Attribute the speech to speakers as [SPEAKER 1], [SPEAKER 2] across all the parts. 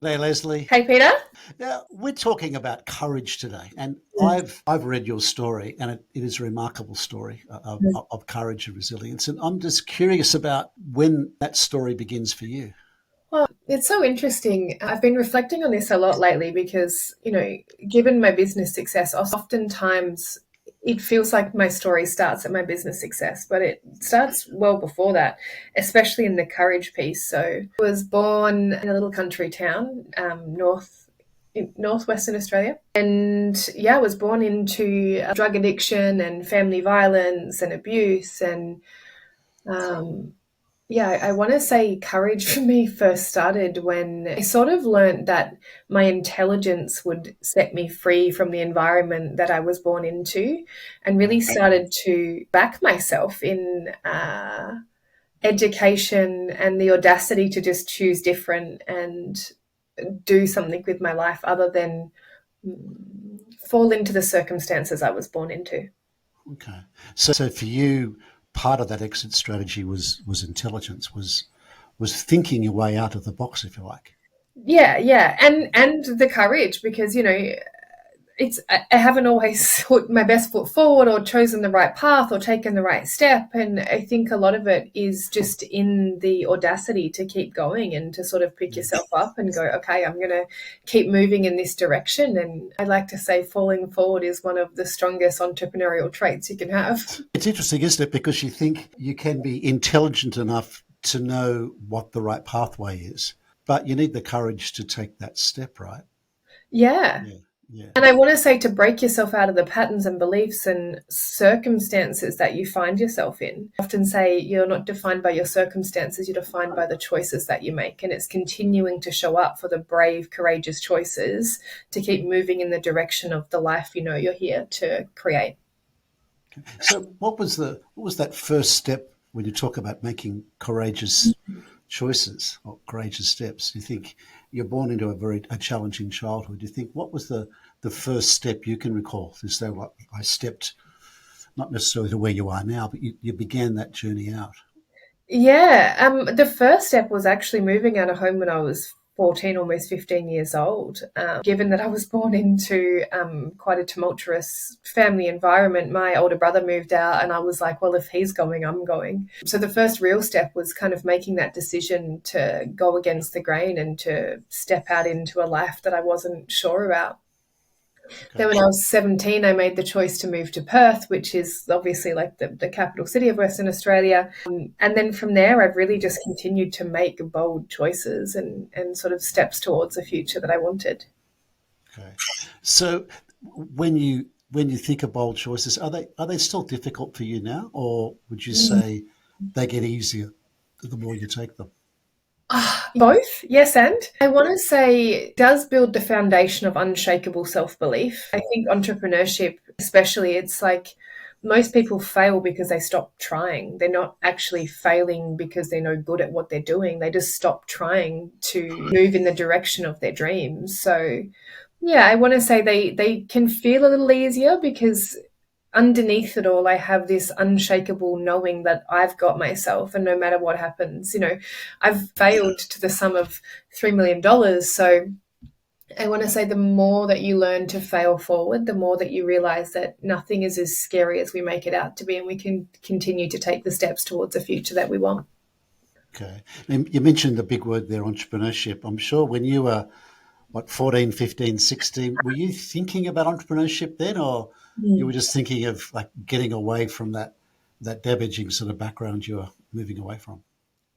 [SPEAKER 1] Hey, Leslie.
[SPEAKER 2] Hey, Peter.
[SPEAKER 1] Now, we're talking about courage today, and I've read your story, and it is a remarkable story of courage and resilience. And I'm just curious about when that story begins for you.
[SPEAKER 2] Well, it's so interesting. I've been reflecting on this a lot lately because, given my business success, oftentimes it feels like my story starts at my business success, but it starts well before that, especially in the courage piece. So I was born in a little country town, in northwestern Australia. And yeah, I was born into drug addiction and family violence and abuse. And um, yeah, I want to say courage for me first started when I sort of learned that my intelligence would set me free from the environment that I was born into, and really started to back myself in education and the audacity to just choose different and do something with my life other than fall into the circumstances I was born into.
[SPEAKER 1] Okay, so for you, part of that exit strategy was intelligence, was thinking your way out of the box, if you like.
[SPEAKER 2] Yeah, yeah, and the courage because I haven't always put my best foot forward or chosen the right path or taken the right step. And I think a lot of it is just in the audacity to keep going and to sort of pick
[SPEAKER 1] Yeah.
[SPEAKER 2] yourself up and go, okay, I'm going to keep moving in this direction. And I like to say falling forward is one of the strongest entrepreneurial traits you can have.
[SPEAKER 1] It's interesting, isn't it? Because you think you can be intelligent enough to know what the right pathway is, but you need the courage to take that step, right?
[SPEAKER 2] Yeah.
[SPEAKER 1] Yeah, yeah.
[SPEAKER 2] And I want to say to break yourself out of the patterns and beliefs and circumstances that you find yourself in. I often say you're not defined by your circumstances, you're defined by the choices that you make. And it's continuing to show up for the brave, courageous choices to keep moving in the direction of the life you know you're here to create.
[SPEAKER 1] So, what was that first step when you talk about making courageous choices or courageous steps? You think you're born into a challenging childhood. You think what was the first step you can recall? Is that what I stepped not necessarily to where you are now, but you began that journey out.
[SPEAKER 2] Yeah, the first step was actually moving out of home when I was 14, almost 15 years old. Given that I was born into quite a tumultuous family environment, my older brother moved out, and I was like, well, if he's going, I'm going. So the first real step was kind of making that decision to go against the grain and to step out into a life that I wasn't sure about. Then
[SPEAKER 1] Okay.
[SPEAKER 2] when I was 17, I made the choice to move to Perth, which is obviously like the capital city of Western Australia. And then from there, I've really just continued to make bold choices and sort of steps towards a future that I wanted.
[SPEAKER 1] Okay. So when you think of bold choices, are they still difficult for you now, or would you say they get easier the more you take them?
[SPEAKER 2] Both, yes, and I want to say it does build the foundation of unshakable self belief. I think entrepreneurship, especially, it's like most people fail because they stop trying. They're not actually failing because they're no good at what they're doing. They just stop trying to move in the direction of their dreams. So, yeah, I want to say they can feel a little easier because underneath it all, I have this unshakable knowing that I've got myself, and no matter what happens, I've failed to the sum of $3 million. So I want to say the more that you learn to fail forward, the more that you realize that nothing is as scary as we make it out to be, and we can continue to take the steps towards a future that we want.
[SPEAKER 1] Okay. And you mentioned the big word there, entrepreneurship. I'm sure when you were, what, 14, 15, 16, were you thinking about entrepreneurship then, or you were just thinking of like getting away from that damaging sort of background you were moving away from?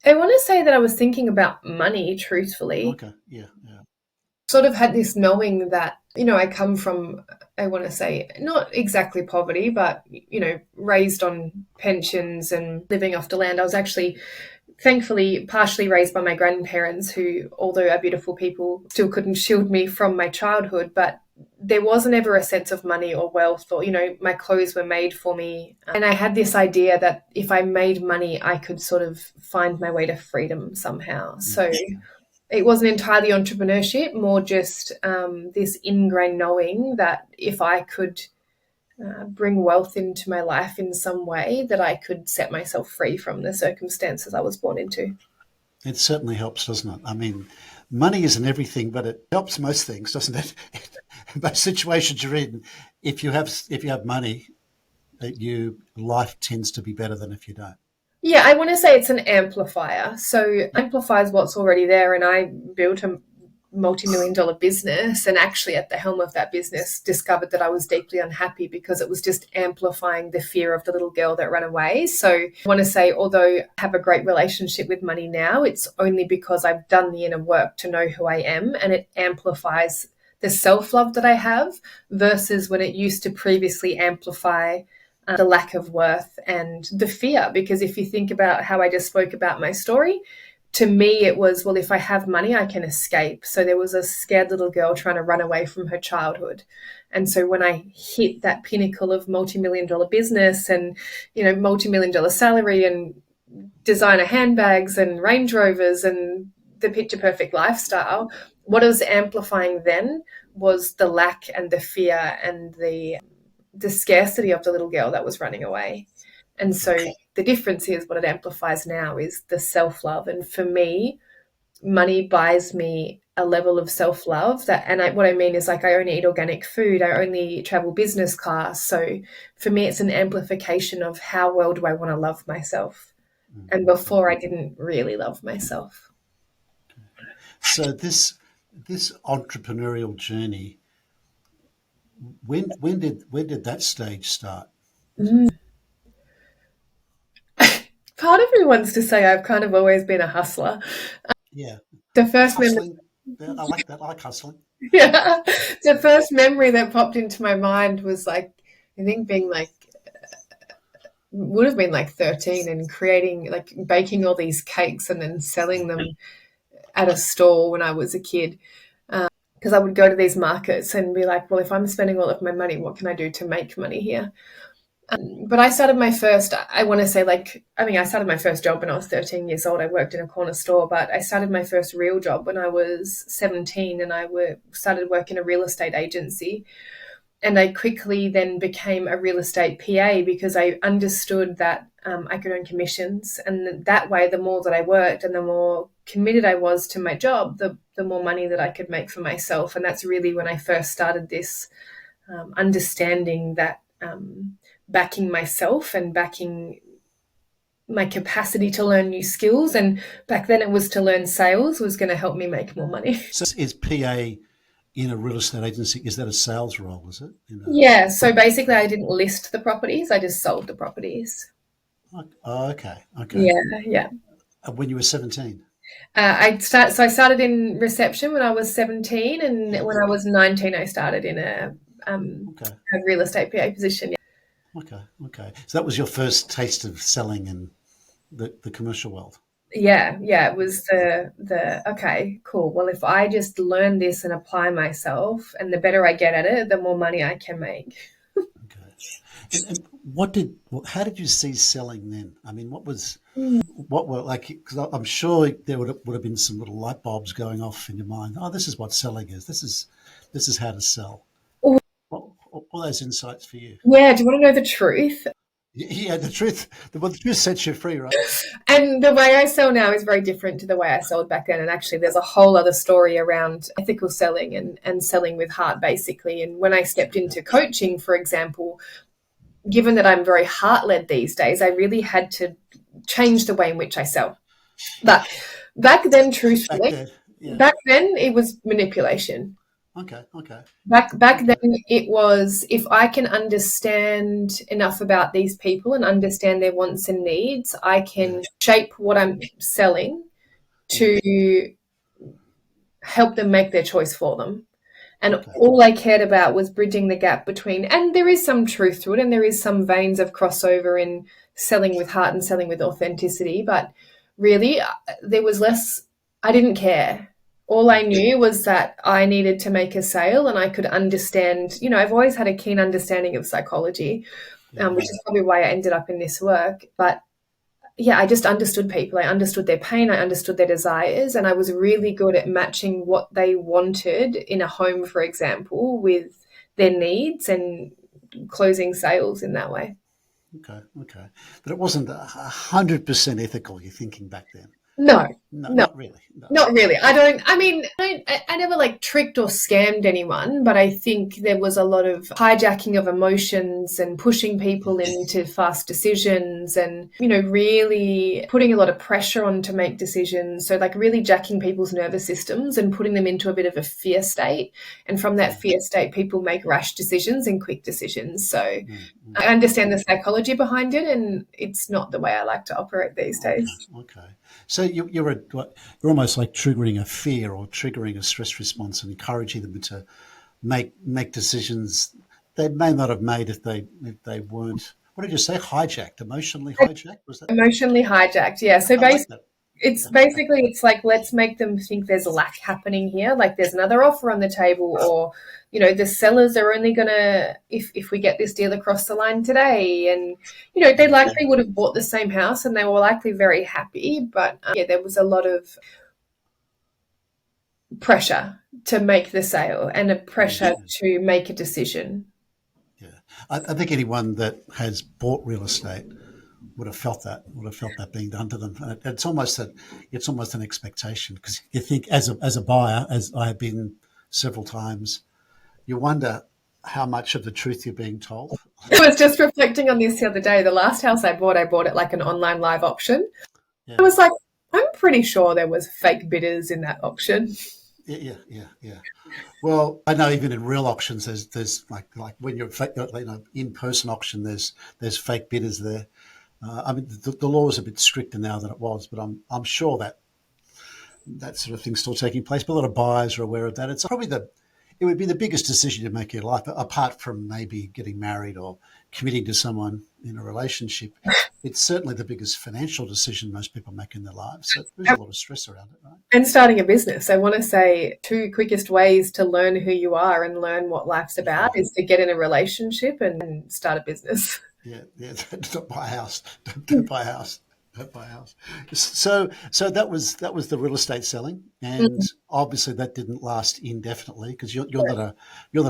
[SPEAKER 2] I want to say that I was thinking about money, truthfully.
[SPEAKER 1] Okay. Yeah. Yeah.
[SPEAKER 2] Sort of had this knowing that, I come from, I want to say, not exactly poverty, but, raised on pensions and living off the land. I was actually thankfully partially raised by my grandparents, who, although are beautiful people, still couldn't shield me from my childhood. But there wasn't ever a sense of money or wealth, or, my clothes were made for me. And I had this idea that if I made money, I could sort of find my way to freedom somehow. So it wasn't entirely entrepreneurship, more just this ingrained knowing that if I could bring wealth into my life in some way, that I could set myself free from the circumstances I was born into.
[SPEAKER 1] It certainly helps, doesn't it? I mean, money isn't everything, but it helps most things, doesn't it? Most situations you're in, if you have money, life tends to be better than if you don't.
[SPEAKER 2] Yeah, I want to say it's an amplifier. So it amplifies what's already there. And I built a multi-million dollar business, and actually at the helm of that business discovered that I was deeply unhappy because it was just amplifying the fear of the little girl that ran away. So I want to say, although I have a great relationship with money now, it's only because I've done the inner work to know who I am, and it amplifies the self-love that I have versus when it used to previously amplify the lack of worth and the fear. Because if you think about how I just spoke about my story, to me it was, well, if I have money I can escape. So there was a scared little girl trying to run away from her childhood, and so when I hit that pinnacle of multi-million dollar business and multi-million dollar salary and designer handbags and Range Rovers and the picture perfect lifestyle, what I was amplifying then was the lack and the fear and the scarcity of the little girl that was running away. And so the difference is what it amplifies now is the self-love. And for me, money buys me a level of self-love what I mean is, like, I only eat organic food, I only travel business class. So for me, it's an amplification of how well do I want to love myself. And before, I didn't really love myself.
[SPEAKER 1] So this entrepreneurial journey, when did that stage start?
[SPEAKER 2] Part of me wants to say I've kind of always been a hustler.
[SPEAKER 1] Yeah,
[SPEAKER 2] The first memory,
[SPEAKER 1] hustling. Yeah, I like that. I like hustling.
[SPEAKER 2] yeah, the first memory that popped into my mind was, like, I think being like, would have been like 13 and creating, like, baking all these cakes and then selling them at a stall when I was a kid. Because I would go to these markets and be like, well, if I'm spending all of my money, what can I do to make money here? But I started my first, I want to say, I started my first job when I was 13 years old. I worked in a corner store, but I started my first real job when I was 17, and I started working in a real estate agency. And I quickly then became a real estate PA because I understood that I could earn commissions. And that way, the more that I worked and the more committed I was to my job, the more money that I could make for myself. And that's really when I first started this understanding that backing myself and backing my capacity to learn new skills. And back then it was to learn sales was going to help me make more money.
[SPEAKER 1] So is PA in a real estate agency, is that a sales role, is it?
[SPEAKER 2] Yeah, so basically I didn't list the properties, I just sold the properties.
[SPEAKER 1] Oh, okay.
[SPEAKER 2] Yeah, yeah.
[SPEAKER 1] When you were 17?
[SPEAKER 2] I started in reception when I was 17, and
[SPEAKER 1] Yeah.
[SPEAKER 2] when I was 19 I started in
[SPEAKER 1] Okay.
[SPEAKER 2] a real estate PA position.
[SPEAKER 1] Okay. So that was your first taste of selling in the commercial world.
[SPEAKER 2] Yeah, it was the okay, cool. Well, if I just learn this and apply myself, and the better I get at it, the more money I can make.
[SPEAKER 1] Okay. And how did you see selling then? I mean, what were like? Because I'm sure there would have been some little light bulbs going off in your mind. Oh, this is what selling is. This is how to sell.
[SPEAKER 2] Oh,
[SPEAKER 1] All those insights for you.
[SPEAKER 2] yeah, do you want to know the truth?
[SPEAKER 1] Yeah, the truth. The truth sets you free, right?
[SPEAKER 2] And the way I sell now is very different to the way I sold back then. And actually, there's a whole other story around ethical selling and selling with heart, basically. And when I stepped into coaching, for example, given that I'm very heart-led these days, I really had to change the way in which I sell. But back then, truthfully,
[SPEAKER 1] Yeah.
[SPEAKER 2] back then it was manipulation.
[SPEAKER 1] Okay.
[SPEAKER 2] Back then it was, if I can understand enough about these people and understand their wants and needs, I can shape what I'm selling to help them make their choice for them. And all I cared about was bridging the gap between, and there is some truth to it, and there is some veins of crossover in selling with heart and selling with authenticity, but really there was less, I didn't care. All I knew was that I needed to make a sale, and I could understand, I've always had a keen understanding of psychology, which is probably why I ended up in this work. But yeah, I just understood people. I understood their pain. I understood their desires. And I was really good at matching what they wanted in a home, for example, with their needs and closing sales in that way.
[SPEAKER 1] Okay. But it wasn't 100% ethical, you're thinking back then.
[SPEAKER 2] No,
[SPEAKER 1] No,
[SPEAKER 2] no.
[SPEAKER 1] not really. No.
[SPEAKER 2] Not really. I never like tricked or scammed anyone, but I think there was a lot of hijacking of emotions and pushing people
[SPEAKER 1] Yes.
[SPEAKER 2] into fast decisions and, really putting a lot of pressure on to make decisions. So, like, really jacking people's nervous systems and putting them into a bit of a fear state. And from that
[SPEAKER 1] Mm,
[SPEAKER 2] fear state, people make rash decisions and quick decisions. So,
[SPEAKER 1] mm, mm.
[SPEAKER 2] I understand the psychology behind it, and it's not the way I like to operate these days.
[SPEAKER 1] Okay, okay. So you're almost like triggering a fear or triggering a stress response and encouraging them to make decisions they may not have made if they weren't. What did you say? Hijacked, emotionally hijacked? Was that?
[SPEAKER 2] Emotionally hijacked, yeah. So
[SPEAKER 1] I like that.
[SPEAKER 2] it's
[SPEAKER 1] Yeah.
[SPEAKER 2] basically it's like, let's make them think there's lack happening here, like there's another offer on the table, or the sellers are only gonna, if we get this deal across the line today, and they
[SPEAKER 1] Mm,
[SPEAKER 2] likely would have bought the same house and they were likely very happy, but yeah, there was a lot of pressure to make the sale and a
[SPEAKER 1] mm,
[SPEAKER 2] pressure
[SPEAKER 1] mm.
[SPEAKER 2] to make a decision.
[SPEAKER 1] Yeah. I think anyone that has bought real estate would have felt that being done to them. It's almost an expectation because you think as a buyer, as I have been several times, you wonder how much of the truth you're being told.
[SPEAKER 2] I was just reflecting on this the other day. The last house I bought it like an online live auction. I
[SPEAKER 1] Yeah,
[SPEAKER 2] was like, I'm pretty sure there was fake bidders in that auction.
[SPEAKER 1] yeah, yeah, yeah, yeah. Well, I know even in real auctions, there's like when you're in person auction, there's fake bidders there. I mean, the law is a bit stricter now than it was, but I'm sure that sort of thing's still taking place. But a lot of buyers are aware of that. It would be the biggest decision you make in your life, apart from maybe getting married or committing to someone in a relationship. It's certainly the biggest financial decision most people make in their lives. So there's a lot of stress around it, right?
[SPEAKER 2] And starting a business. I want to say two quickest ways to learn who you are and learn what life's about
[SPEAKER 1] Yeah,
[SPEAKER 2] is to get in a relationship and start a business.
[SPEAKER 1] yeah, yeah. Don't buy a house. Don't buy a house. Don't buy a house. So that was the real estate selling, and obviously that didn't last indefinitely because you're not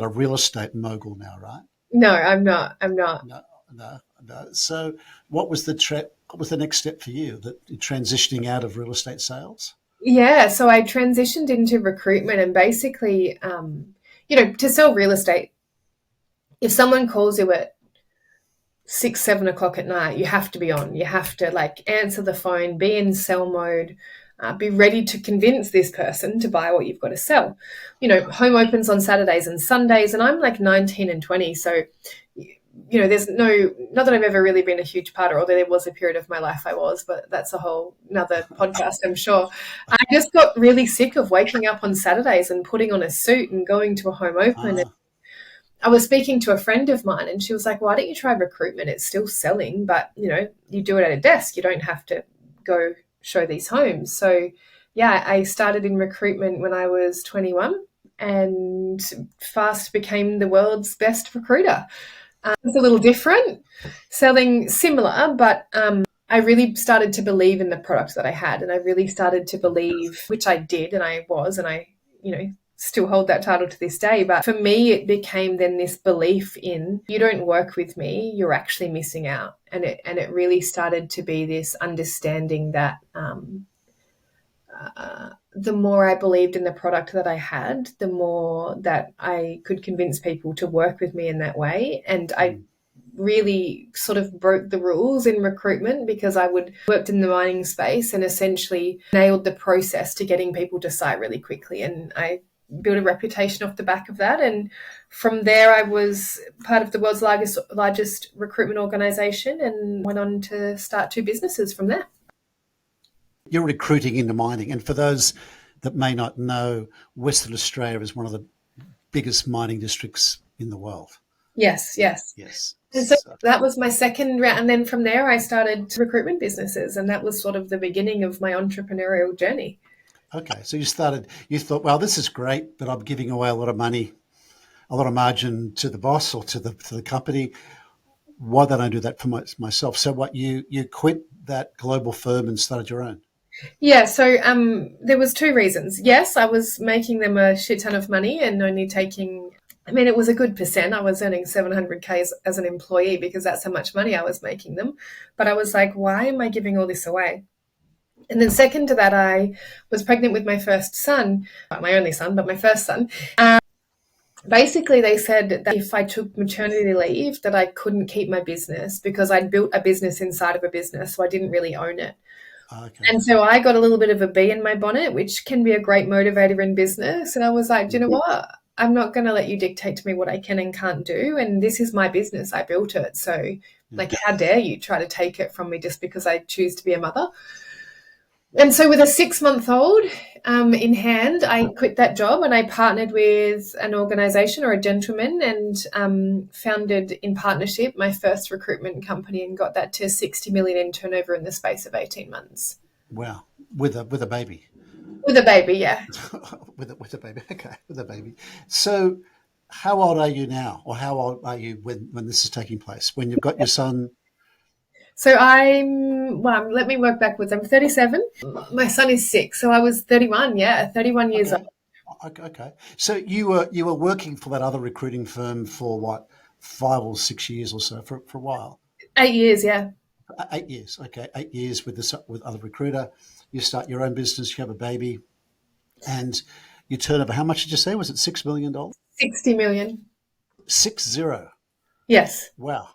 [SPEAKER 1] a real estate mogul now, right?
[SPEAKER 2] No, I'm not. I'm not.
[SPEAKER 1] No, no, no. So what was the next step for you? That transitioning out of real estate sales?
[SPEAKER 2] Yeah, so I transitioned into recruitment and basically, to sell real estate, if someone calls you at 6, 7 o'clock at night, you have to be on. You have to like answer the phone, be in sell mode, be ready to convince this person to buy what you've got to sell. Home opens on Saturdays and Sundays, and I'm like 19 and 20. So, there's not that I've ever really been a huge parter, although there was a period of my life I was, but that's a whole another podcast, I'm sure. I just got really sick of waking up on Saturdays and putting on a suit and going to a home open.
[SPEAKER 1] Ah,
[SPEAKER 2] I was speaking to a friend of mine and she was like, why don't you try recruitment? It's still selling, but you do it at a desk. You don't have to go show these homes. So yeah, I started in recruitment when I was 21 and fast became the world's best recruiter. It's a little different, selling similar, but I really started to believe in the product that I had, and I really started to believe, which I did, and I, still hold that title to this day. But for me, it became then this belief in, you don't work with me, you're actually missing out, and it really started to be this understanding that the more I believed in the product that I had, the more that I could convince people to work with me in that way. And I
[SPEAKER 1] mm,
[SPEAKER 2] really sort of broke the rules in recruitment because I worked in the mining space and essentially nailed the process to getting people to site really quickly. And I built a reputation off the back of that. And from there, I was part of the world's largest recruitment organization and went on to start two businesses from there.
[SPEAKER 1] you're recruiting into mining, and for those that may not know, Western Australia is one of the biggest mining districts in the world.
[SPEAKER 2] Yes, yes.
[SPEAKER 1] Yes.
[SPEAKER 2] And so
[SPEAKER 1] So,
[SPEAKER 2] that was my second round. And then from there, I started recruitment businesses. And that was sort of the beginning of my entrepreneurial journey.
[SPEAKER 1] okay. So you thought, well, this is great, but I'm giving away a lot of money, a lot of margin to the boss or to the company. Why don't I do that for myself? So what you quit that global firm and started your own?
[SPEAKER 2] Yeah, so there was two reasons. Yes, I was making them a shit ton of money and only taking, it was a good percent. I was earning 700K as an employee because that's how much money I was making them. But I was like, why am I giving all this away? And then second to that, I was pregnant with my first son, not my only son, but my first son. Basically, they said that if I took maternity leave, that I couldn't keep my business because I'd built a business inside of a business, so I didn't really own it.
[SPEAKER 1] Okay.
[SPEAKER 2] And so I got a little bit of a bee in my bonnet, which can be a great motivator in business. And I was like, do you know what? I'm not going to let you dictate to me what I can and can't do. And this is my business. I built it. So, like, how dare you try to take it from me just because I choose to be a mother? And so with a 6-month-old in hand, I quit that job and I partnered with an organisation or a gentleman and founded in partnership my first recruitment company and got that to 60 million in turnover in the space of 18 months.
[SPEAKER 1] Wow. With a baby.
[SPEAKER 2] With a baby, yeah.
[SPEAKER 1] with a baby. Okay, with a baby. So how old are you now? Or how old are you when this is taking place? When you've got your son?
[SPEAKER 2] So let me work backwards. I'm 37. My son is 6. So I was 31, 31 years old.
[SPEAKER 1] Okay. So you were working for that other recruiting firm for what, 5 or 6 years or so, for a while?
[SPEAKER 2] 8 years, yeah.
[SPEAKER 1] 8 years. Okay, 8 years with other recruiter. You start your own business. You have a baby, and you turn over. How much did you say? Was it $6 million?
[SPEAKER 2] 60 million.
[SPEAKER 1] 60.
[SPEAKER 2] Yes.
[SPEAKER 1] Wow.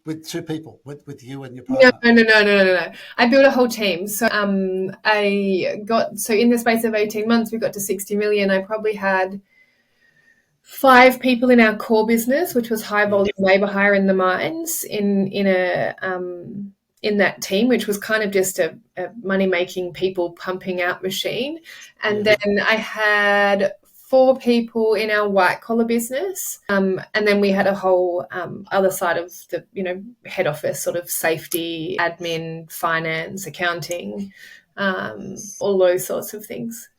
[SPEAKER 1] With 2 people, with you and your
[SPEAKER 2] No,
[SPEAKER 1] partner.
[SPEAKER 2] no. I built a whole team. So in the space of 18 months, we got to 60 million. I probably had 5 people in our core business, which was high volume labour hire in the mines in that team, which was kind of just a money making people pumping out machine. And then I had 4 people in our white collar business. And then we had a whole other side of the, head office, sort of safety, admin, finance, accounting, all those sorts of things.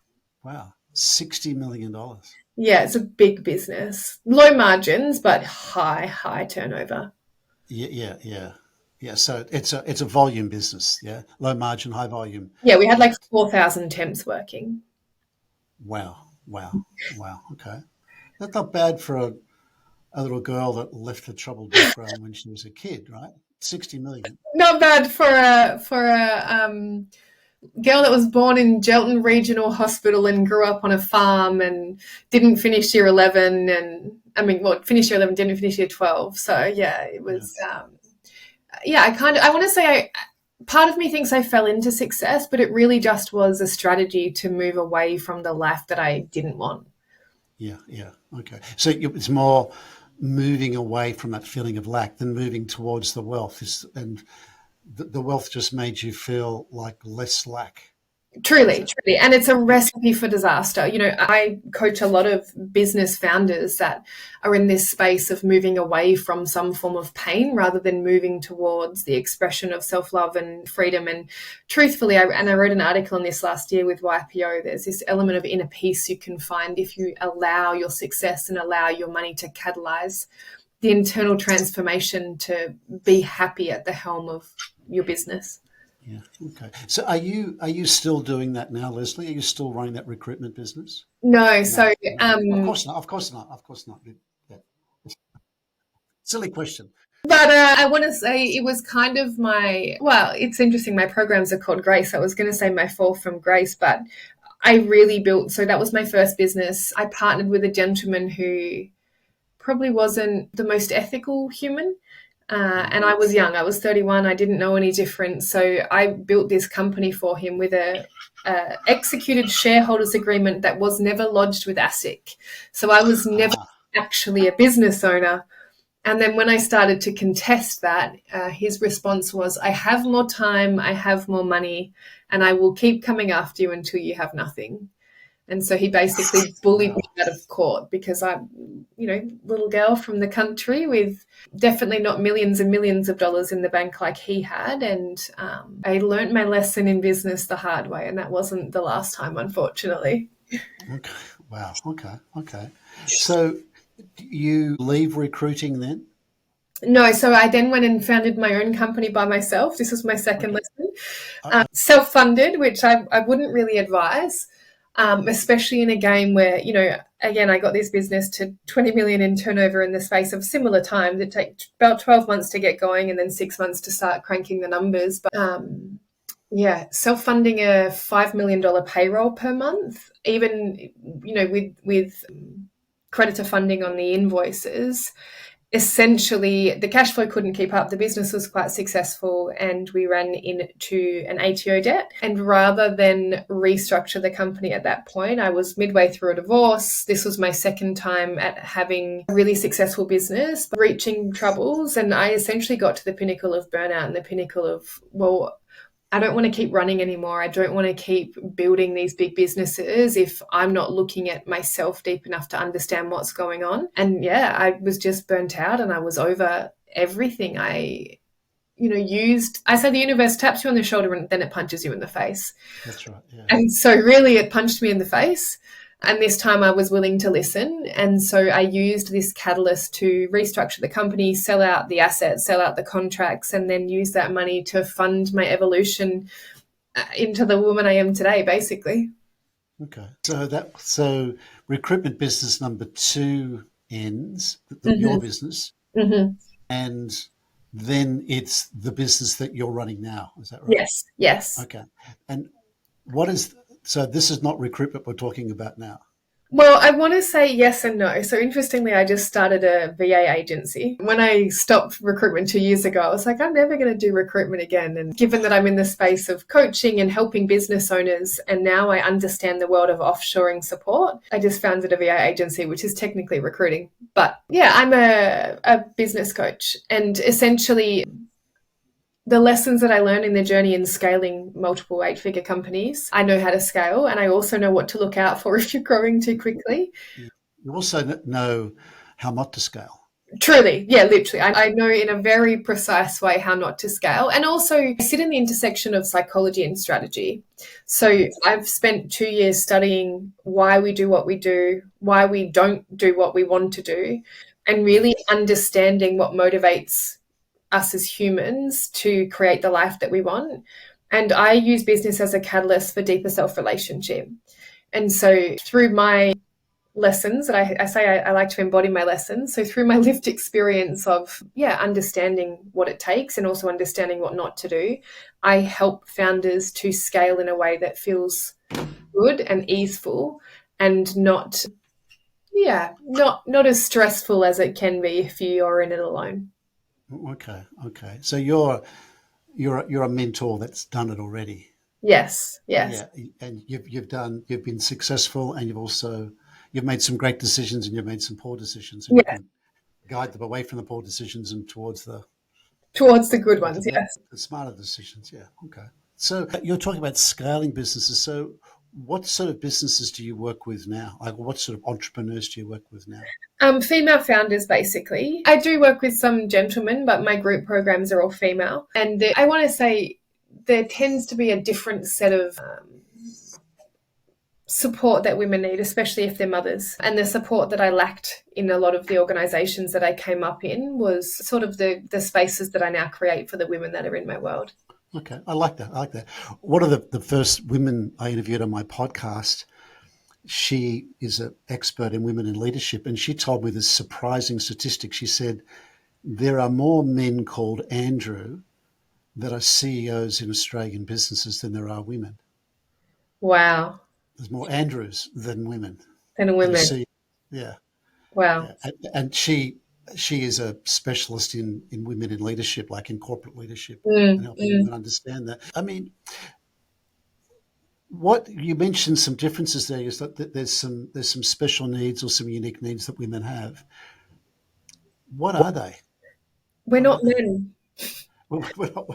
[SPEAKER 1] Wow. $60 million.
[SPEAKER 2] Yeah, it's a big business. Low margins, but high turnover.
[SPEAKER 1] Yeah. So it's a volume business. Yeah. Low margin, high volume.
[SPEAKER 2] Yeah, we had like 4,000 temps working.
[SPEAKER 1] Wow. Okay. That's not bad for a little girl that left a troubled background when she was a kid, right? 60 million.
[SPEAKER 2] Not bad for a girl that was born in Gelton Regional Hospital and grew up on a farm and didn't finish year 11 finished year 11, didn't finish year 12. So yeah, it was I want to say part of me thinks I fell into success, but it really just was a strategy to move away from the life that I didn't want.
[SPEAKER 1] Yeah. Okay. So it's more moving away from that feeling of lack than moving towards the wealth. And the wealth just made you feel like less lack.
[SPEAKER 2] Truly. And it's a recipe for disaster. I coach a lot of business founders that are in this space of moving away from some form of pain rather than moving towards the expression of self-love and freedom. And truthfully, I wrote an article on this last year with YPO. There's this element of inner peace you can find if you allow your success and allow your money to catalyze the internal transformation to be happy at the helm of your business.
[SPEAKER 1] Yeah. Okay. So are you still doing that now, Lezly? Are you still running that recruitment business?
[SPEAKER 2] No. So
[SPEAKER 1] of course not. Yeah. Silly question.
[SPEAKER 2] But I want to say it was kind of it's interesting. My programs are called Grace. I was going to say my fall from grace, but I really so that was my first business. I partnered with a gentleman who probably wasn't the most ethical human. And I was young. I was 31. I didn't know any different. So I built this company for him with a executed shareholders agreement that was never lodged with ASIC. So I was never actually a business owner. And then when I started to contest that, his response was, I have more time, I have more money, and I will keep coming after you until you have nothing. And so he basically bullied me out of court because I'm, little girl from the country with definitely not millions and millions of dollars in the bank like he had. And I learned my lesson in business the hard way. And that wasn't the last time, unfortunately.
[SPEAKER 1] Okay. Wow. Okay. So you leave recruiting then?
[SPEAKER 2] No, so I then went and founded my own company by myself. This was my second lesson. Self-funded, which I wouldn't really advise. Especially in a game where, again, I got this business to 20 million in turnover in the space of similar time that take about 12 months to get going and then 6 months to start cranking the numbers. But Yeah, self-funding a $5 million payroll per month, even, with creditor funding on the invoices, essentially the cash flow couldn't keep up. The business was quite successful and we ran into an ATO debt. And rather than restructure the company at that point, I was midway through a divorce. This was my second time at having a really successful business, reaching troubles. And I essentially got to the pinnacle of burnout and the pinnacle of, well, I don't want to keep running anymore. I don't want to keep building these big businesses if I'm not looking at myself deep enough to understand what's going on. And yeah, I was just burnt out and I was over everything. I say the universe taps you on the shoulder and then it punches you in the face.
[SPEAKER 1] That's right. Yeah.
[SPEAKER 2] And so really it punched me in the face. And this time I was willing to listen. And so I used this catalyst to restructure the company, sell out the assets, sell out the contracts, and then use that money to fund my evolution into the woman I am today, basically.
[SPEAKER 1] Okay. So recruitment business number 2 ends, your business,
[SPEAKER 2] Mm-hmm.
[SPEAKER 1] and then it's the business that you're running now. Is that right?
[SPEAKER 2] Yes, yes.
[SPEAKER 1] Okay. And so this is not recruitment we're talking about now.
[SPEAKER 2] Well, I want to say yes and no. So interestingly, I just started a VA agency. When I stopped recruitment 2 years ago, I was like, I'm never going to do recruitment again. And given that I'm in the space of coaching and helping business owners, and now I understand the world of offshoring support, I just founded a VA agency, which is technically recruiting. But yeah, I'm a business coach. And essentially, the lessons that I learned in the journey in scaling multiple 8-figure companies, I know how to scale, and I also know what to look out for if you're growing too quickly.
[SPEAKER 1] You also know how not to scale.
[SPEAKER 2] Truly, yeah, literally. I know in a very precise way how not to scale. And also, I sit in the intersection of psychology and strategy. So I've spent 2 years studying why we do what we do, why we don't do what we want to do, and really understanding what motivates us as humans to create the life that we want. And I use business as a catalyst for deeper self-relationship. And so through my lessons that I say I like to embody my lessons. So through my lived experience of, understanding what it takes and also understanding what not to do, I help founders to scale in a way that feels good and easeful and not as stressful as it can be if you're in it alone.
[SPEAKER 1] Okay. So you're a mentor that's done it already.
[SPEAKER 2] Yes.
[SPEAKER 1] Yeah, and you've been successful, and you've made some great decisions, and you've made some poor decisions, and you
[SPEAKER 2] Yeah.
[SPEAKER 1] can guide them away from the poor decisions and towards the
[SPEAKER 2] Good ones.
[SPEAKER 1] the,
[SPEAKER 2] Yes.
[SPEAKER 1] the smarter decisions. Yeah. Okay. So you're talking about scaling businesses. So what sort of businesses do you work with now? Like, what sort of entrepreneurs do you work with now?
[SPEAKER 2] Female founders, basically. I do work with some gentlemen, but my group programs are all female. And I want to say there tends to be a different set of support that women need, especially if they're mothers. And the support that I lacked in a lot of the organizations that I came up in was sort of the spaces that I now create for the women that are in my world.
[SPEAKER 1] Okay, I like that. One of the first women I interviewed on my podcast, she is an expert in women in leadership, and she told me this surprising statistic. She said, there are more men called Andrew that are CEOs in Australian businesses than there are women.
[SPEAKER 2] Wow.
[SPEAKER 1] There's more Andrews than women.
[SPEAKER 2] And women.
[SPEAKER 1] Yeah.
[SPEAKER 2] Wow.
[SPEAKER 1] Yeah. And she is a specialist in women in leadership, like in corporate leadership, and helping women understand that. I mean, what you mentioned some differences there is that there's some special needs or some unique needs that women have. What are they?
[SPEAKER 2] We're not men.
[SPEAKER 1] We're not,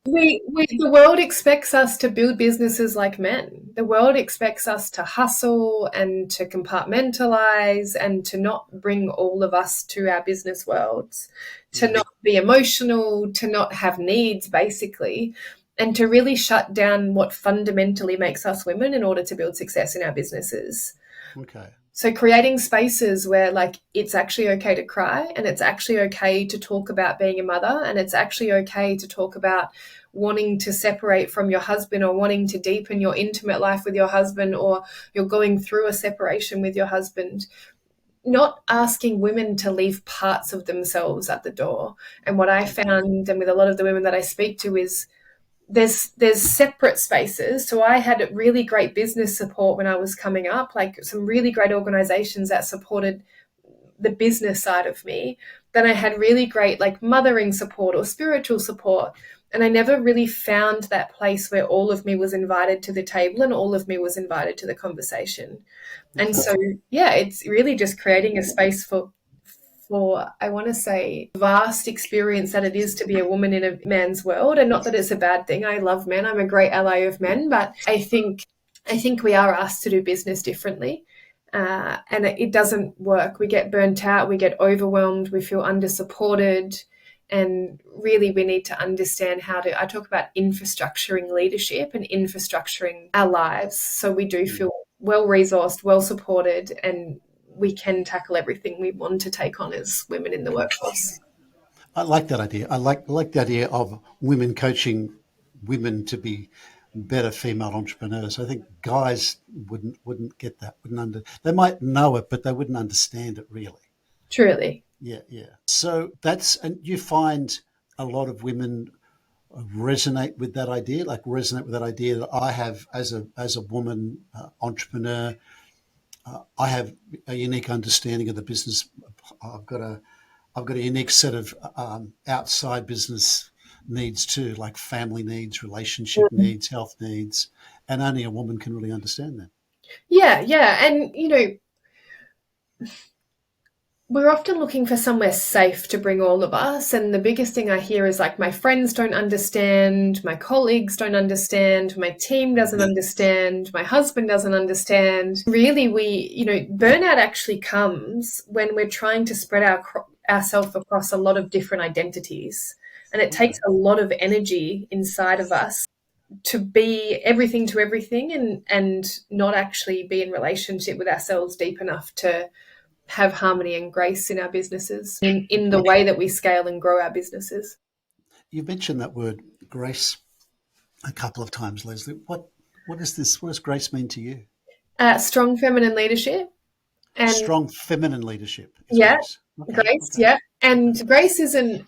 [SPEAKER 2] The world expects us to build businesses like men. The world expects us to hustle and to compartmentalize and to not bring all of us to our business worlds, to not be emotional, to not have needs, basically, and to really shut down what fundamentally makes us women in order to build success in our businesses.
[SPEAKER 1] Okay.
[SPEAKER 2] So creating spaces where it's actually okay to cry, and it's actually okay to talk about being a mother, and it's actually okay to talk about wanting to separate from your husband or wanting to deepen your intimate life with your husband, or you're going through a separation with your husband. Not asking women to leave parts of themselves at the door. And what I found, and with a lot of the women that I speak to, is there's separate spaces. So I had really great business support when I was coming up, like some really great organizations that supported the business side of me. Then I had really great like mothering support or spiritual support. And I never really found that place where all of me was invited to the table and all of me was invited to the conversation. And so, yeah, it's really just creating a space for I want to say, vast experience that it is to be a woman in a man's world. And not that it's a bad thing. I love men. I'm a great ally of men, but I think we are asked to do business differently. And it doesn't work. We get burnt out, we get overwhelmed, we feel under-supported, and really we need to understand how to, I talk about infrastructuring leadership and infrastructuring our lives so we do feel well-resourced, well-supported, and we can tackle everything we want to take on as women in the workforce.
[SPEAKER 1] I like that idea. I like the idea of women coaching women to be better female entrepreneurs. I think guys wouldn't get that. They might know it, but they wouldn't understand it really.
[SPEAKER 2] Truly.
[SPEAKER 1] Yeah. So and you find a lot of women resonate with that idea, that I have as a woman entrepreneur. I have a unique understanding of the business. I've got a unique set of outside business needs too, like family needs, relationship needs, health needs, and only a woman can really understand that.
[SPEAKER 2] Yeah. And, we're often looking for somewhere safe to bring all of us. And the biggest thing I hear is like, my friends don't understand, my colleagues don't understand, my team doesn't understand, my husband doesn't understand. Really, burnout actually comes when we're trying to spread ourselves across a lot of different identities. And it takes a lot of energy inside of us to be everything to everything and not actually be in relationship with ourselves deep enough to have harmony and grace in our businesses, in the way that we scale and grow our businesses.
[SPEAKER 1] You mentioned that word grace a couple of times, Lezly. What is this? What does grace mean to you?
[SPEAKER 2] Strong feminine leadership. And
[SPEAKER 1] strong feminine leadership.
[SPEAKER 2] Grace. Yeah. And grace isn't,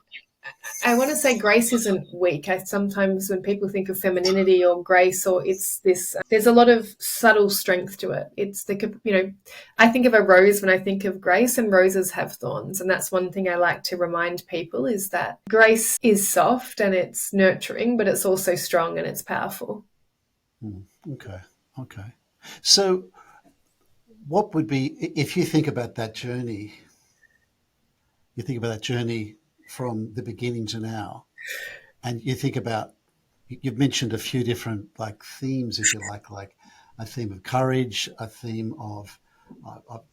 [SPEAKER 2] I want to say grace isn't weak. Sometimes when people think of femininity or grace, or it's this, there's a lot of subtle strength to it. It's I think of a rose when I think of grace, and roses have thorns. And that's one thing I like to remind people, is that grace is soft and it's nurturing, but it's also strong and it's powerful.
[SPEAKER 1] Okay. So what would be, if you think about that journey, from the beginning to now, and you think about, you've mentioned a few different themes, if you like a theme of courage, a theme of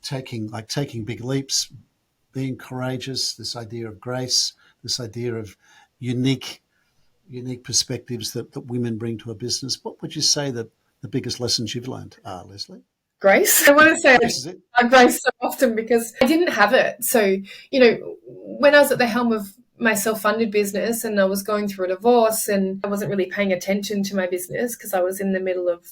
[SPEAKER 1] taking big leaps, being courageous, this idea of grace, this idea of unique perspectives that women bring to a business. What would you say that the biggest lessons you've learned are, Lezly?
[SPEAKER 2] Grace. I want to say grace so often because I didn't have it. So, when I was at the helm of my self-funded business and I was going through a divorce and I wasn't really paying attention to my business because I was in the middle of,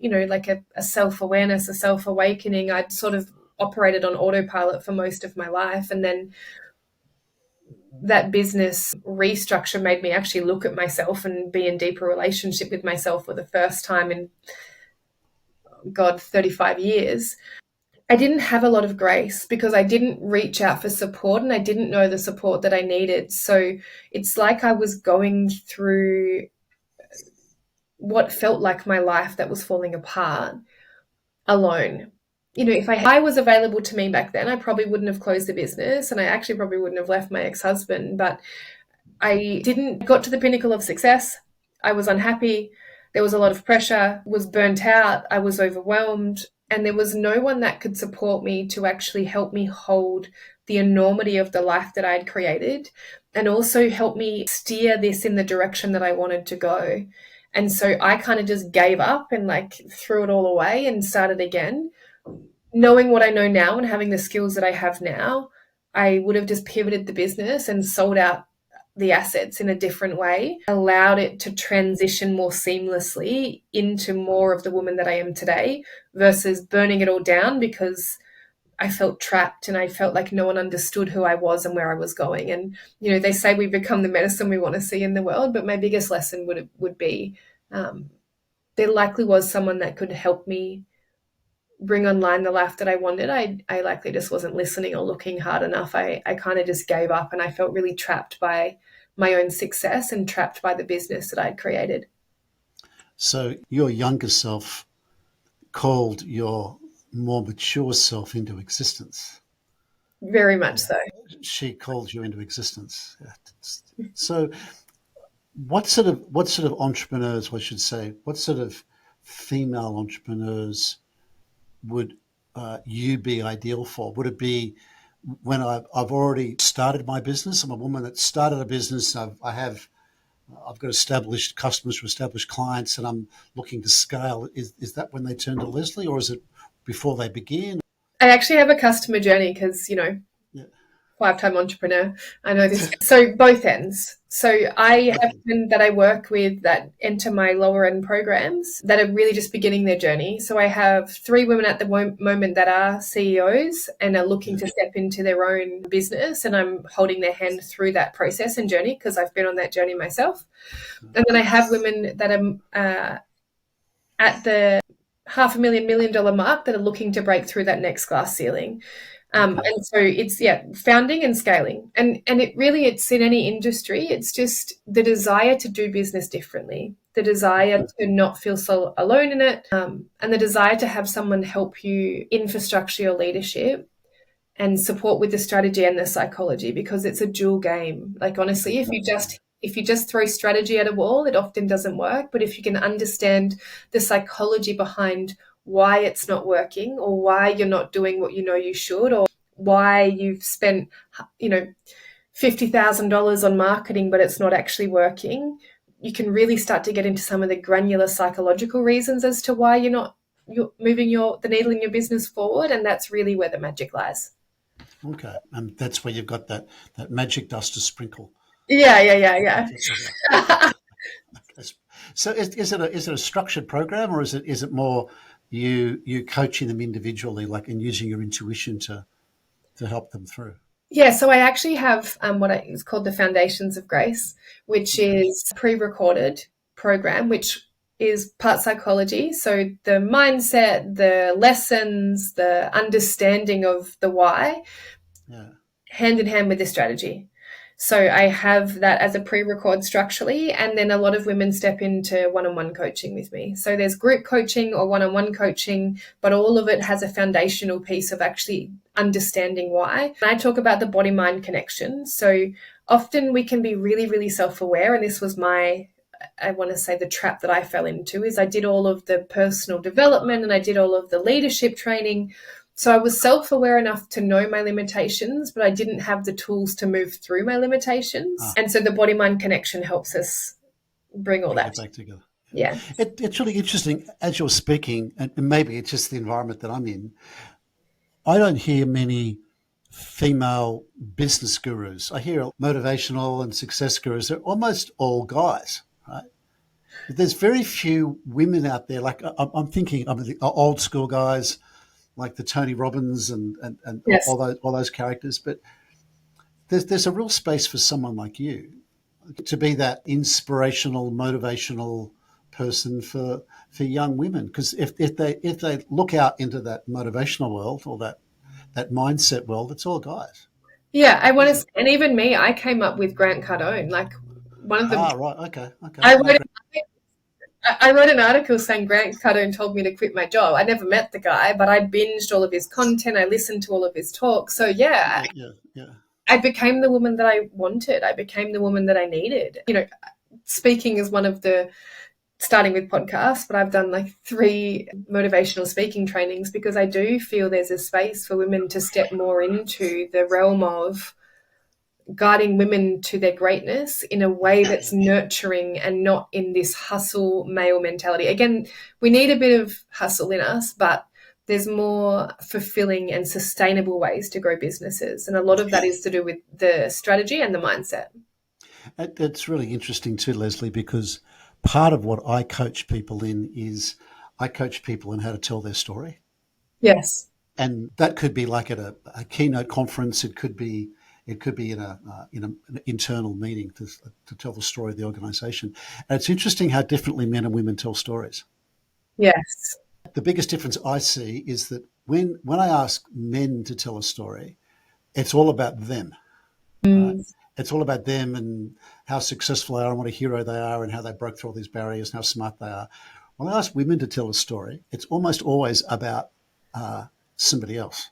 [SPEAKER 2] a self-awareness, a self-awakening. I'd sort of operated on autopilot for most of my life. And then that business restructure made me actually look at myself and be in deeper relationship with myself for the first time in 35 years. I didn't have a lot of grace because I didn't reach out for support and I didn't know the support that I needed. So it's like I was going through what felt like my life that was falling apart alone. If I was available to me back then, I probably wouldn't have closed the business, and I actually probably wouldn't have left my ex-husband, but I got to the pinnacle of success. I was unhappy. There was a lot of pressure, was burnt out. I was overwhelmed, and there was no one that could support me to actually help me hold the enormity of the life that I had created, and also help me steer this in the direction that I wanted to go. And so I kind of just gave up and threw it all away and started again. Knowing what I know now and having the skills that I have now, I would have just pivoted the business and sold out the assets in a different way, allowed it to transition more seamlessly into more of the woman that I am today, versus burning it all down because I felt trapped and I felt like no one understood who I was and where I was going. And, they say we become the medicine we want to see in the world, but my biggest lesson would be um, there likely was someone that could help me bring online the life that I wanted. I likely just wasn't listening or looking hard enough. I kind of just gave up and I felt really trapped by my own success and trapped by the business that I'd created.
[SPEAKER 1] So your younger self called your more mature self into existence.
[SPEAKER 2] Very much
[SPEAKER 1] Yeah.
[SPEAKER 2] so.
[SPEAKER 1] She called you into existence. Yeah. So what sort of entrepreneurs, I should say, what sort of female entrepreneurs would you be ideal for? Would it be when I've already started my business? I'm a woman that started a business. I've got established customers or established clients, and I'm looking to scale. Is that when they turn to Lezly, or is it before they begin?
[SPEAKER 2] I actually have a customer journey because,
[SPEAKER 1] Yeah.
[SPEAKER 2] 5-time entrepreneur. I know this. So both ends. So I have
[SPEAKER 1] Okay.
[SPEAKER 2] women that I work with that enter my lower end programs that are really just beginning their journey. So I have 3 women at the moment that are CEOs and are looking
[SPEAKER 1] Yeah.
[SPEAKER 2] to step into their own business. And I'm holding their hand through that process and journey because I've been on that journey myself. And then I have women that are at the $500,000 mark that are looking to break through that next glass ceiling.
[SPEAKER 1] Okay.
[SPEAKER 2] And so it's founding and scaling, and it's in any industry. It's just the desire to do business differently, the desire to not feel so alone in it, and the desire to have someone help you infrastructure your leadership and support with the strategy and the psychology, because it's a dual game. Like honestly, if you just throw strategy at a wall, it often doesn't work. But if you can understand the psychology behind why it's not working, or why you're not doing what you know you should, or why you've spent, $50,000 on marketing, but it's not actually working, you can really start to get into some of the granular psychological reasons as to why you're moving the needle in your business forward. And that's really where the magic lies.
[SPEAKER 1] Okay. And that's where you've got that magic dust to sprinkle.
[SPEAKER 2] Yeah.
[SPEAKER 1] So is it a structured program, or is it more you coaching them individually, like, and using your intuition to help them through?
[SPEAKER 2] Yeah, so I actually have what is called the Foundations of Grace, which
[SPEAKER 1] Okay.
[SPEAKER 2] is a pre-recorded program, which is part psychology. So the mindset, the lessons, the understanding of the why,
[SPEAKER 1] Yeah.
[SPEAKER 2] hand in hand with the strategy. So I have that as a pre-record structurally, and then a lot of women step into one-on-one coaching with me. So there's group coaching or one-on-one coaching, but all of it has a foundational piece of actually understanding why. And I talk about the body-mind connection. So often we can be really, really self-aware, and this was I want to say the trap that I fell into is I did all of the personal development and I did all of the leadership training. So I was self-aware enough to know my limitations, but I didn't have the tools to move through my limitations. And so the body-mind connection helps us bring all
[SPEAKER 1] Bring
[SPEAKER 2] that.
[SPEAKER 1] it back together.
[SPEAKER 2] Yeah.
[SPEAKER 1] It's really interesting as you're speaking, and maybe it's just the environment that I'm in. I don't hear many female business gurus. I hear motivational and success gurus. They're almost all guys, right? But there's very few women out there. Like I'm thinking of the old school guys, like the Tony Robbins and
[SPEAKER 2] Yes.
[SPEAKER 1] all those characters. But there's a real space for someone like you to be that inspirational, motivational person for young women. Because if they look out into that motivational world, or that mindset world, it's all guys.
[SPEAKER 2] Yeah, I want to say, and even me, I came up with Grant Cardone. Like one of the,
[SPEAKER 1] Right, okay.
[SPEAKER 2] I
[SPEAKER 1] No,
[SPEAKER 2] wrote, I wrote an article saying Grant Cardone told me to quit my job. I never met the guy, but I binged all of his content. I listened to all of his talks. So yeah,
[SPEAKER 1] yeah.
[SPEAKER 2] I became the woman that I wanted. I became the woman that I needed. Speaking is one of the, starting with podcasts, but I've done like 3 motivational speaking trainings because I do feel there's a space for women to step more into the realm of guiding women to their greatness in a way that's nurturing and not in this hustle male mentality. Again, we need a bit of hustle in us, but there's more fulfilling and sustainable ways to grow businesses. And a lot of that is to do with the strategy and the mindset.
[SPEAKER 1] That's really interesting too, Lezly, because part of what I coach people in is I coach people in how to tell their story.
[SPEAKER 2] Yes.
[SPEAKER 1] And that could be like at a keynote conference. It could be in an internal meeting to tell the story of the organisation. And it's interesting how differently men and women tell stories.
[SPEAKER 2] Yes.
[SPEAKER 1] The biggest difference I see is that when I ask men to tell a story, it's all about them, right?
[SPEAKER 2] Mm.
[SPEAKER 1] It's all about them and how successful they are and what a hero they are and how they broke through all these barriers and how smart they are. When I ask women to tell a story, it's almost always about somebody else.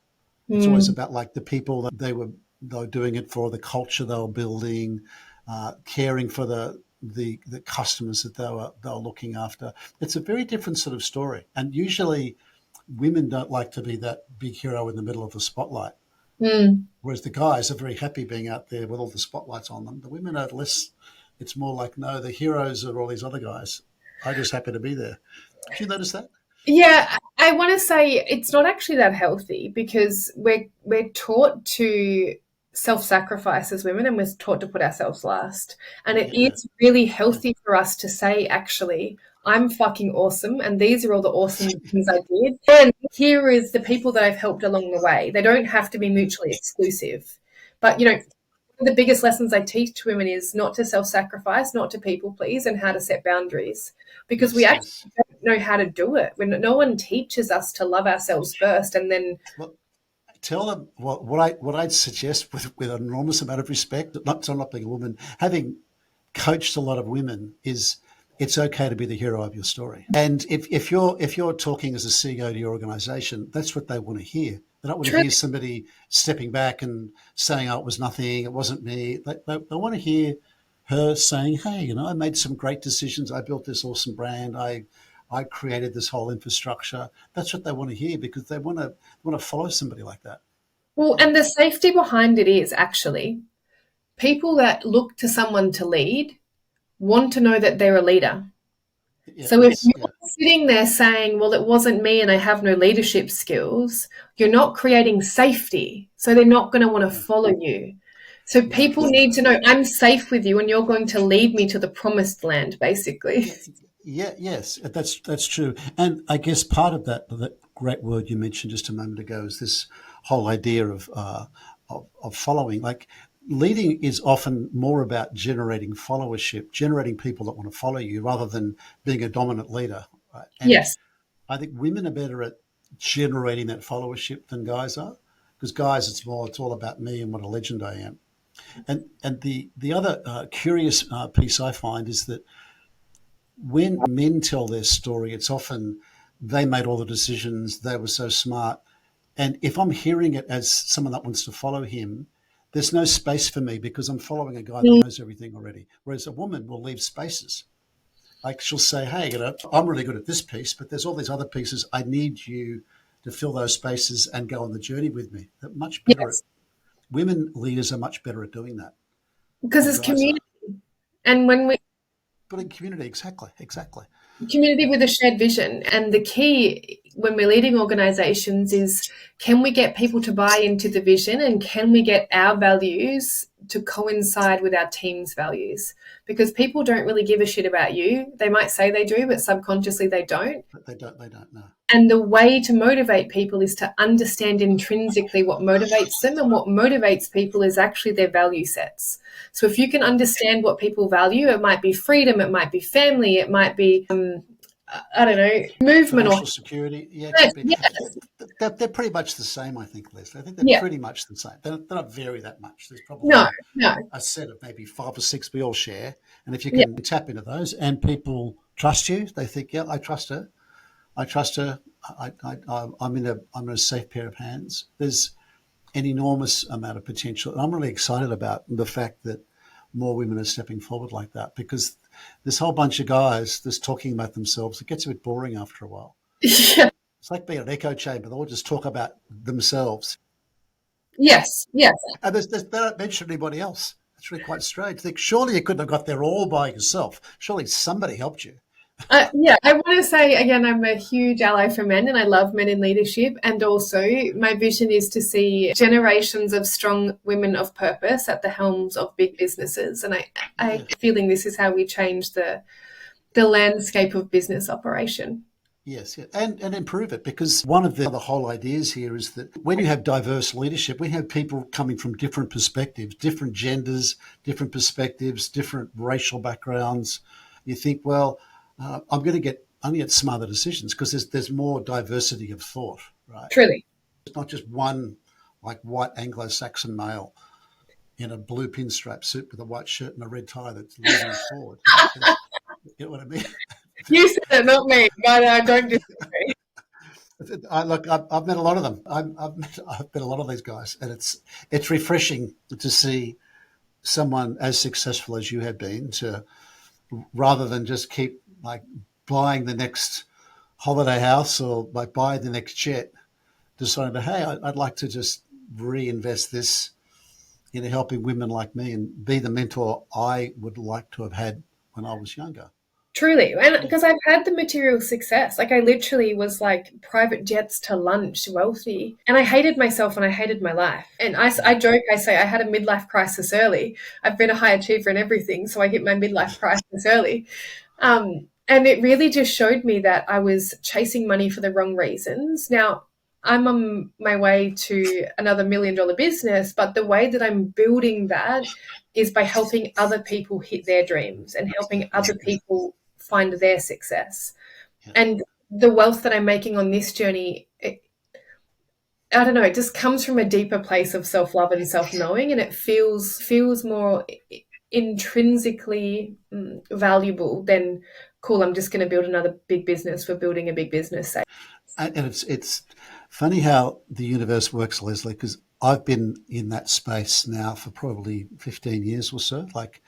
[SPEAKER 1] It's always
[SPEAKER 2] Mm.
[SPEAKER 1] about like the people that they were doing it for, the culture they were building, caring for the customers that they were looking after. It's a very different sort of story, and usually women don't like to be that big hero in the middle of the spotlight.
[SPEAKER 2] Mm.
[SPEAKER 1] Whereas the guys are very happy being out there with all the spotlights on them. The women are less. It's more like, no, the heroes are all these other guys. I just happen to be there. Did you notice that?
[SPEAKER 2] Yeah, I want to say it's not actually that healthy because we're taught to self-sacrifice as women and we're taught to put ourselves last. And it
[SPEAKER 1] Yeah, yeah,
[SPEAKER 2] is really
[SPEAKER 1] yeah.
[SPEAKER 2] healthy for us to say, actually, I'm fucking awesome and these are all the awesome things I did. And here is the people that I've helped along the way. They don't have to be mutually exclusive. But one of the biggest lessons I teach women is not to self-sacrifice, not to people please, and how to set boundaries because we
[SPEAKER 1] Yes,
[SPEAKER 2] actually
[SPEAKER 1] yes.
[SPEAKER 2] don't know how to do it. When no one teaches us to love ourselves first, and then
[SPEAKER 1] Well, tell them what I'd suggest with an enormous amount of respect. Not so I'm not being a woman, having coached a lot of women is it's okay to be the hero of your story. And if you're talking as a CEO to your organization, that's what they want to hear. They don't want to
[SPEAKER 2] truly,
[SPEAKER 1] hear somebody stepping back and saying, "Oh, it was nothing. It wasn't me." They want to hear her saying, "Hey, I made some great decisions. I built this awesome brand. I created this whole infrastructure." That's what they want to hear because they want to follow somebody like that.
[SPEAKER 2] well, and the safety behind it is actually people that look to someone to lead want to know that they're a leader.
[SPEAKER 1] Yeah.
[SPEAKER 2] So if
[SPEAKER 1] Yes.
[SPEAKER 2] you're
[SPEAKER 1] Yeah.
[SPEAKER 2] sitting there saying, well, it wasn't me and I have no leadership skills, you're not creating safety. So they're not going to want to
[SPEAKER 1] No.
[SPEAKER 2] follow you. So
[SPEAKER 1] No.
[SPEAKER 2] people need to know I'm safe with you and you're going to lead me to the promised land, basically.
[SPEAKER 1] Yeah, yeah, yes, that's true. And I guess part of that great word you mentioned just a moment ago is this whole idea of following. Like leading is often more about generating followership, generating people that want to follow you, rather than being a dominant leader. Right? And
[SPEAKER 2] Yes.
[SPEAKER 1] I think women are better at generating that followership than guys are, because guys, it's all about me and what a legend I am. And the other curious piece I find is that when men tell their story, it's often they made all the decisions, they were so smart. And if I'm hearing it as someone that wants to follow him, there's no space for me because I'm following a guy that
[SPEAKER 2] Mm.
[SPEAKER 1] knows everything already. Whereas a woman will leave spaces. Like she'll say, hey, I'm really good at this piece, but there's all these other pieces. I need you to fill those spaces and go on the journey with me. They're much better at
[SPEAKER 2] Yes.
[SPEAKER 1] women leaders are much better at doing that
[SPEAKER 2] Because
[SPEAKER 1] than
[SPEAKER 2] it's
[SPEAKER 1] guys
[SPEAKER 2] community.
[SPEAKER 1] are.
[SPEAKER 2] And when we
[SPEAKER 1] Building community, exactly, exactly.
[SPEAKER 2] community with a shared vision. And the key when we're leading organizations is can we get people to buy into the vision and can we get our values to coincide with our team's values? Because people don't really give a shit about you. They might say they do, but subconsciously they don't.
[SPEAKER 1] But they don't know.
[SPEAKER 2] And the way to motivate people is to understand intrinsically what motivates them. And what motivates people is actually their value sets. So if you can understand what people value, it might be freedom, it might be family, it might be, I don't know, movement or
[SPEAKER 1] Financial security, yeah, it could be.
[SPEAKER 2] yeah,
[SPEAKER 1] They're pretty much the same, I think, Leslie. I think they're
[SPEAKER 2] yeah,
[SPEAKER 1] pretty much the same. They don't vary that much. There's
[SPEAKER 2] no,
[SPEAKER 1] probably
[SPEAKER 2] no,
[SPEAKER 1] a set of maybe five or six we all share. And if you
[SPEAKER 2] yeah,
[SPEAKER 1] can tap into those and people trust you, they think, yeah, I trust her. I trust her. I'm in a safe pair of hands. There's an enormous amount of potential. And I'm really excited about the fact that more women are stepping forward like that because this whole bunch of guys just talking about themselves, it gets a bit boring after a while.
[SPEAKER 2] yeah,
[SPEAKER 1] It's like being an echo chamber. They all just talk about themselves.
[SPEAKER 2] yes, yes.
[SPEAKER 1] And they don't mention anybody else. It's really quite strange. Think, surely you couldn't have got there all by yourself. Surely somebody helped you.
[SPEAKER 2] Yeah, I want to say again, I'm a huge ally for men and I love men in leadership. And also, my vision is to see generations of strong women of purpose at the helms of big businesses. And I
[SPEAKER 1] Yeah.
[SPEAKER 2] feeling this is how we change the landscape of business operation.
[SPEAKER 1] Yes, yeah. And improve it, because one of the whole ideas here is that when you have diverse leadership, when you have people coming from different perspectives, different genders, different perspectives, different racial backgrounds, you think, well, I'm going to get smarter decisions because there's more diversity of thought, right?
[SPEAKER 2] Truly.
[SPEAKER 1] It's not just one like white Anglo-Saxon male in a blue pinstripe suit with a white shirt and a red tie that's leading us forward. Right? You know what I mean?
[SPEAKER 2] You said it, not me, but I don't disagree.
[SPEAKER 1] I've met a lot of them. I've met a lot of these guys, and it's refreshing to see someone as successful as you have been, to rather than just keep like buying the next holiday house or like buying the next jet, deciding, hey, I'd like to just reinvest this in helping women like me and be the mentor I would like to have had when I was younger.
[SPEAKER 2] Truly. And because I've had the material success. Like I literally was like private jets to lunch, wealthy. And I hated myself and I hated my life. And I joke, I say I had a midlife crisis early. I've been a high achiever in everything. So I hit my midlife crisis early. And it really just showed me that I was chasing money for the wrong reasons. Now, I'm on my way to another $1 million business, but the way that I'm building that is by helping other people hit their dreams and helping other people find their success. And the wealth that I'm making on this journey, I don't know, it just comes from a deeper place of self-love and self-knowing, and it feels more intrinsically valuable than, cool, I'm just going to build another big business for building a big business sake.
[SPEAKER 1] And it's funny how the universe works, Lezly, because I've been in that space now for probably 15 years or so, like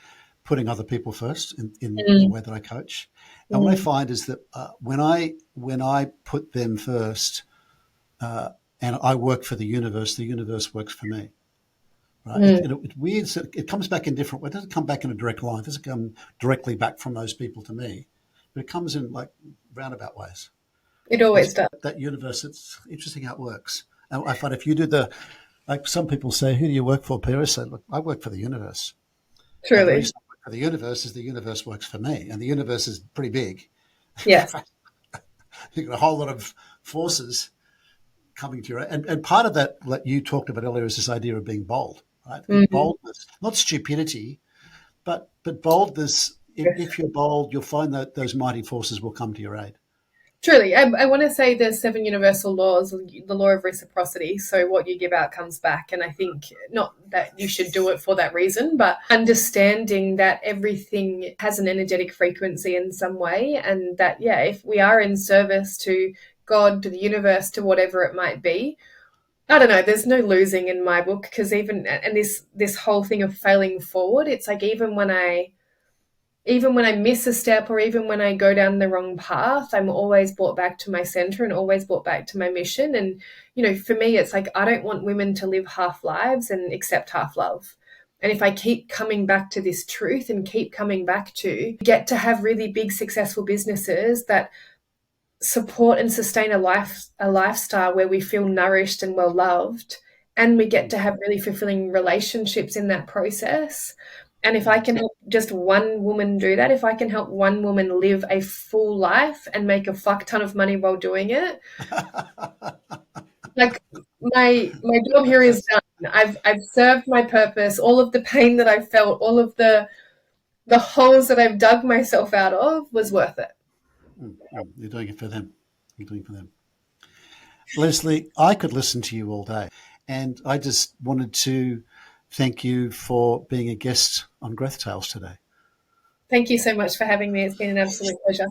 [SPEAKER 1] putting other people first in the way that I coach. And what I find is that when I put them first, and I work for the universe works for me. Right? It's weird. So it comes back in different ways. It doesn't come back in a direct line. It doesn't come directly back from those people to me, but it comes in like roundabout ways.
[SPEAKER 2] It always does.
[SPEAKER 1] That universe, it's interesting how it works. And I find if you do like some people say, who do you work for, Peter? I say, look, I work for the universe. And the
[SPEAKER 2] Truly.
[SPEAKER 1] reason I work for the universe is the universe works for me. And the universe is pretty big.
[SPEAKER 2] Yes.
[SPEAKER 1] You've got a whole lot of forces coming to you. And part of that you talked about earlier is this idea of being bold, right? Boldness, not stupidity, but boldness. If you're bold, you'll find that those mighty forces will come to your aid.
[SPEAKER 2] Truly. I want to say there's 7 universal laws, the law of reciprocity. So what you give out comes back. And I think not that you should do it for that reason, but understanding that everything has an energetic frequency in some way. And that, yeah, if we are in service to God, to the universe, to whatever it might be, I don't know, there's no losing in my book, because and this whole thing of failing forward, it's like even when I miss a step or even when I go down the wrong path, I'm always brought back to my center and always brought back to my mission. And, for me, it's like, I don't want women to live half lives and accept half love. And if I keep coming back to this truth and keep coming back to get to have really big, successful businesses that support and sustain a lifestyle where we feel nourished and well loved, and we get to have really fulfilling relationships in that process. And if I can help just one woman do that, if I can help one woman live a full life and make a fuck ton of money while doing it, like my job here is done. I've served my purpose. All of the pain that I've felt, all of the holes that I've dug myself out of was worth it.
[SPEAKER 1] You're doing it for them. You're doing it for them. Lezly, I could listen to you all day, and I just wanted to thank you for being a guest on Growth Tales today.
[SPEAKER 2] Thank you so much for having me. It's been an absolute pleasure.